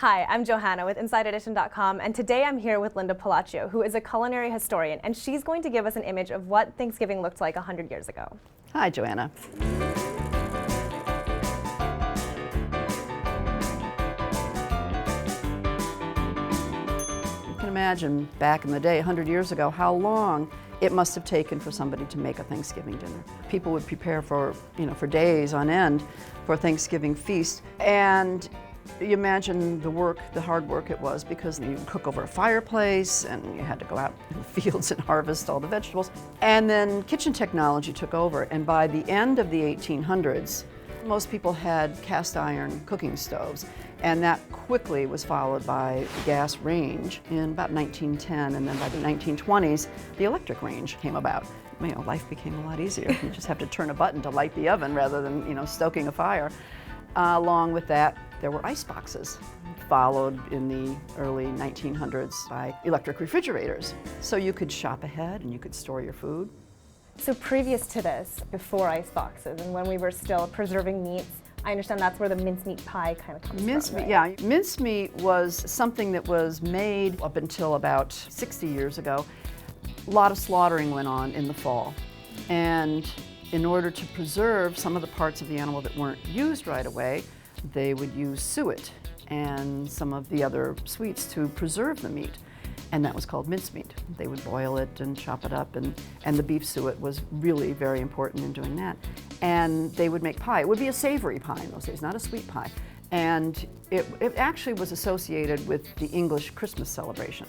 Hi, I'm Johanna with InsideEdition.com, and today I'm here with Linda Pelaccio, who is a culinary historian, and she's going to give us an image of what Thanksgiving looked like 100 years ago. Hi, Johanna. You can imagine back in the day, 100 years ago, how long it must have taken for somebody to make a Thanksgiving dinner. People would prepare for days on end for a Thanksgiving feast, and you imagine the hard work it was, because you cook over a fireplace and you had to go out in the fields and harvest all the vegetables. And then kitchen technology took over, and by the end of the 1800s, most people had cast iron cooking stoves, and that quickly was followed by the gas range in about 1910, and then by the 1920s, the electric range came about. Life became a lot easier. You just have to turn a button to light the oven rather than stoking a fire. Along with that, there were ice boxes, followed in the early 1900s by electric refrigerators. So you could shop ahead and you could store your food. So previous to this, before ice boxes, and when we were still preserving meats, I understand that's where the mincemeat pie kind of comes from, right? Yeah, mincemeat was something that was made up until about 60 years ago. A lot of slaughtering went on in the fall, and in order to preserve some of the parts of the animal that weren't used right away, they would use suet and some of the other sweets to preserve the meat, and that was called mincemeat. They would boil it and chop it up, and the beef suet was really very important in doing that. And they would make pie. It would be a savory pie in those days, not a sweet pie. And it actually was associated with the English Christmas celebration.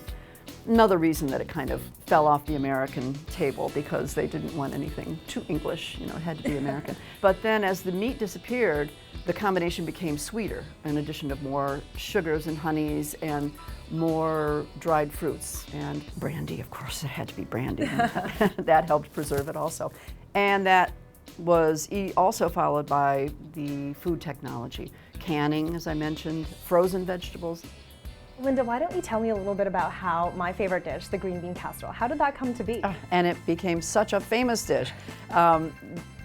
Another reason that it kind of fell off the American table, because they didn't want anything too English, it had to be American. But then as the meat disappeared, the combination became sweeter, in addition of more sugars and honeys and more dried fruits. And brandy, of course, it had to be brandy. That helped preserve it also. And that was also followed by the food technology. Canning, as I mentioned, frozen vegetables. Linda, why don't you tell me a little bit about how my favorite dish, the green bean casserole, how did that come to be? And it became such a famous dish.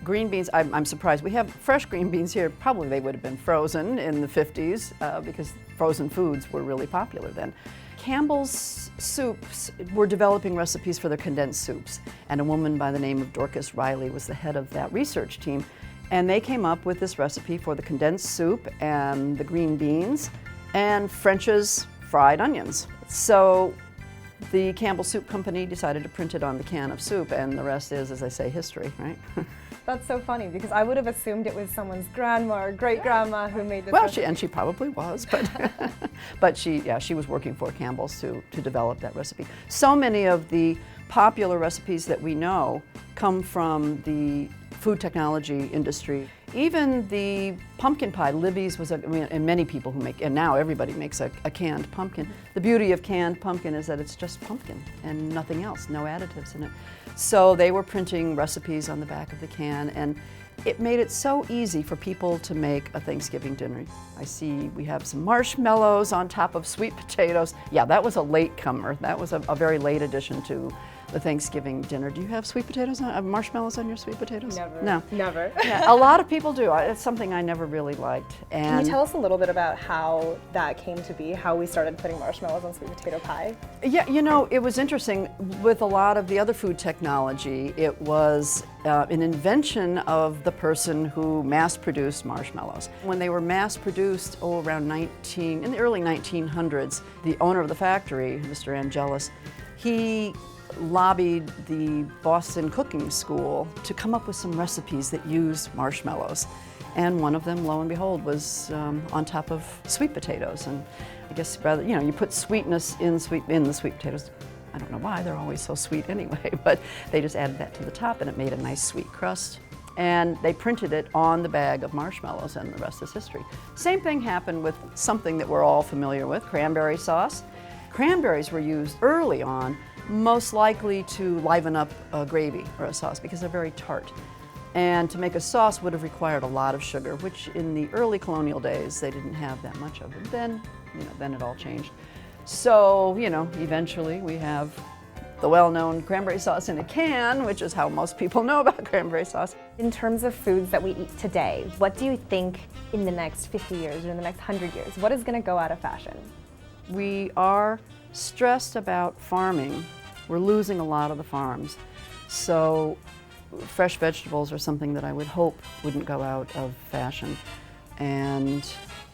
Green beans, I'm surprised. We have fresh green beans here. Probably they would have been frozen in the 50s because frozen foods were really popular then. Campbell's Soups were developing recipes for their condensed soups, and a woman by the name of Dorcas Riley was the head of that research team, and they came up with this recipe for the condensed soup and the green beans and French's fried onions. So the Campbell Soup Company decided to print it on the can of soup, and the rest is, as I say, history, right? That's so funny, because I would have assumed it was someone's grandma or great-grandma who made this recipe. Well, she probably was, but but she was working for Campbell's to develop that recipe. So many of the popular recipes that we know come from the food technology industry. Even the pumpkin pie, Libby's was, and many people who make, and now everybody makes a canned pumpkin. The beauty of canned pumpkin is that it's just pumpkin and nothing else, no additives in it. So they were printing recipes on the back of the can, and it made it so easy for people to make a Thanksgiving dinner. I see we have some marshmallows on top of sweet potatoes. Yeah, that was a late comer. That was a very late addition to the Thanksgiving dinner. Do you have sweet potatoes marshmallows on your sweet potatoes? Never. No. Never. Yeah, a lot of people do. It's something I never really liked. And can you tell us a little bit about how that came to be, how we started putting marshmallows on sweet potato pie? Yeah, it was interesting. With a lot of the other food technology, it was an invention of the person who mass-produced marshmallows. When they were mass-produced, around in the early 1900s, the owner of the factory, Mr. Angelus, he lobbied the Boston Cooking School to come up with some recipes that used marshmallows. And one of them, lo and behold, was on top of sweet potatoes. And I guess rather, you put sweetness in the sweet potatoes. I don't know why, they're always so sweet anyway, but they just added that to the top, and it made a nice sweet crust. And they printed it on the bag of marshmallows, and the rest is history. Same thing happened with something that we're all familiar with, cranberry sauce. Cranberries were used early on, most likely to liven up a gravy or a sauce, because they're very tart. And to make a sauce would have required a lot of sugar, which in the early colonial days, they didn't have that much of it. Then it all changed. So, eventually we have the well-known cranberry sauce in a can, which is how most people know about cranberry sauce. In terms of foods that we eat today, what do you think in the next 50 years or in the next 100 years, what is going to go out of fashion? We are stressed about farming. We're losing a lot of the farms. So fresh vegetables are something that I would hope wouldn't go out of fashion. And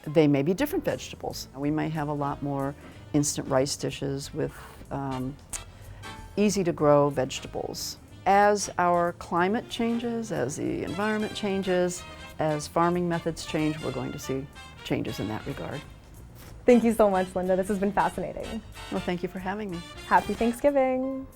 they may be different vegetables. We may have a lot more instant rice dishes with easy to grow vegetables. As our climate changes, as the environment changes, as farming methods change, we're going to see changes in that regard. Thank you so much, Linda. This has been fascinating. Well, thank you for having me. Happy Thanksgiving.